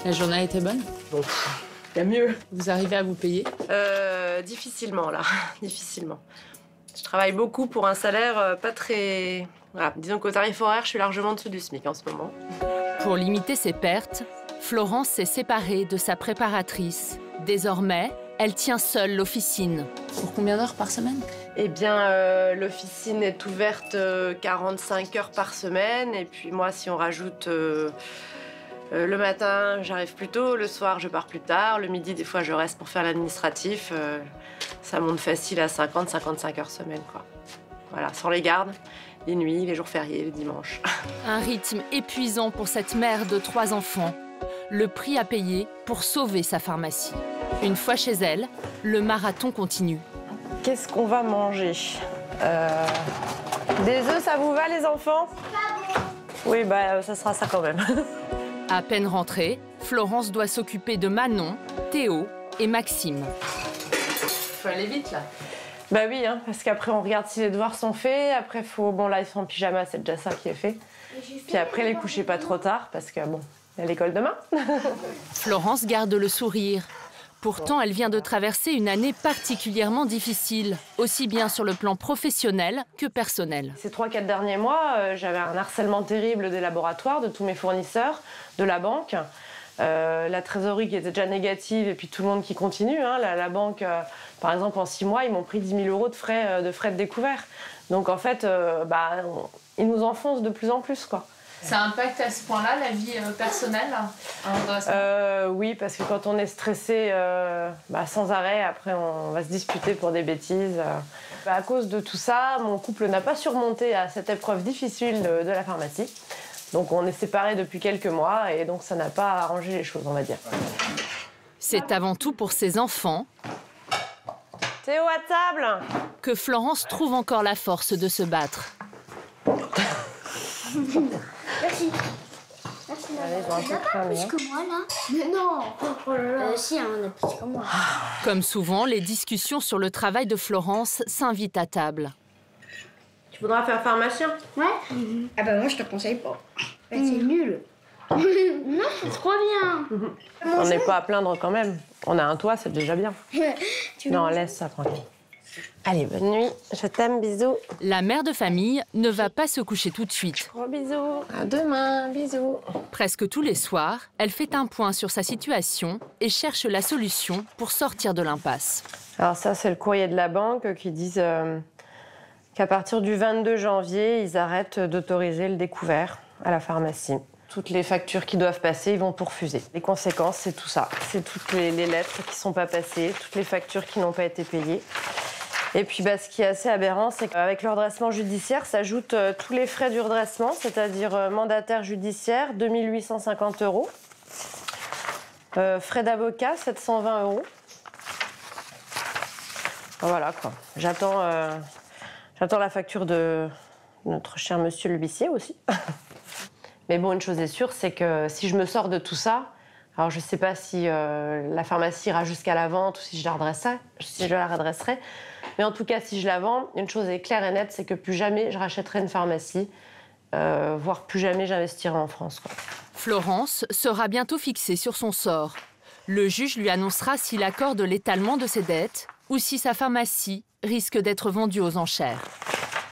La journée était bonne? Bon, il y a mieux. Vous arrivez à vous payer? Difficilement, là. Difficilement. Je travaille beaucoup pour un salaire pas très... Voilà. Disons qu'au tarif horaire, je suis largement en dessous du SMIC en ce moment. Pour limiter ses pertes, Florence s'est séparée de sa préparatrice. Désormais, elle tient seule l'officine. Pour combien d'heures par semaine? Eh bien, l'officine est ouverte 45 heures par semaine. Et puis moi, si on rajoute le matin, j'arrive plus tôt. Le soir, je pars plus tard. Le midi, des fois, je reste pour faire l'administratif. Ça monte facile à 50-55 heures semaine, quoi. Voilà, sans les gardes, les nuits, les jours fériés, les dimanches. Un rythme épuisant pour cette mère de 3 enfants. Le prix à payer pour sauver sa pharmacie. Une fois chez elle, le marathon continue. Qu'est-ce qu'on va manger? Des œufs, ça vous va, les enfants? Oui, bah, ça sera ça quand même. À peine rentrée, Florence doit s'occuper de Manon, Théo et Maxime. Faut aller vite, là. Bah oui, hein, parce qu'après, on regarde si les devoirs sont faits. Après, faut... Bon, là, ils sont en pyjama, c'est déjà ça qui est fait. Puis après, les coucher pas trop tard, parce que, bon, il y a l'école demain. Florence garde le sourire. Pourtant, elle vient de traverser une année particulièrement difficile, aussi bien sur le plan professionnel que personnel. Ces 3-4 derniers mois, j'avais un harcèlement terrible des laboratoires, de tous mes fournisseurs, de la banque. La trésorerie qui était déjà négative et puis tout le monde qui continue. Hein. La banque, par exemple, en 6 mois, ils m'ont pris 10 000 € de frais de découvert. Donc en fait, ils nous enfoncent de plus en plus, quoi. Ça impacte à ce point-là la vie personnelle? Oui, parce que quand on est stressé sans arrêt, après on va se disputer pour des bêtises. À cause de tout ça, mon couple n'a pas surmonté à cette épreuve difficile de la pharmacie. Donc on est séparés depuis quelques mois et donc ça n'a pas arrangé les choses, on va dire. C'est avant tout pour ses enfants Théo à table que Florence trouve encore la force de se battre. Merci. Merci. Allez, je vais un peu cramer, Plus que moi, là. Mais non. Oh là là. Si, on a plus que moi. Comme souvent, les discussions sur le travail de Florence s'invitent à table. Tu voudras faire pharmacien? Ouais. Ah bah moi, je te conseille pas. Bah, c'est nul. Non, c'est trop bien. On n'est pas à plaindre quand même. On a un toit, c'est déjà bien. Non, laisse ça tranquille. Allez, bonne nuit. Je t'aime, bisous. La mère de famille ne va pas se coucher tout de suite. Gros bisous. À demain, bisous. Presque tous les soirs, elle fait un point sur sa situation et cherche la solution pour sortir de l'impasse. Alors ça, c'est le courrier de la banque qui disent qu'à partir du 22 janvier, ils arrêtent d'autoriser le découvert à la pharmacie. Toutes les factures qui doivent passer, ils vont tout refuser. Les conséquences, c'est tout ça. C'est toutes les lettres qui ne sont pas passées, toutes les factures qui n'ont pas été payées. Et puis, ce qui est assez aberrant, c'est qu'avec le redressement judiciaire s'ajoutent tous les frais du redressement, c'est-à-dire mandataire judiciaire, 2 850 €. Frais d'avocat, 720 €. Voilà, quoi. J'attends la facture de notre cher monsieur l'huissier aussi. Mais bon, une chose est sûre, c'est que si je me sors de tout ça, alors je ne sais pas si la pharmacie ira jusqu'à la vente ou si je la redresserai. Mais en tout cas, si je la vends, une chose est claire et nette, c'est que plus jamais je rachèterai une pharmacie, voire plus jamais j'investirai en France, quoi. Florence sera bientôt fixée sur son sort. Le juge lui annoncera s'il accorde l'étalement de ses dettes ou si sa pharmacie risque d'être vendue aux enchères.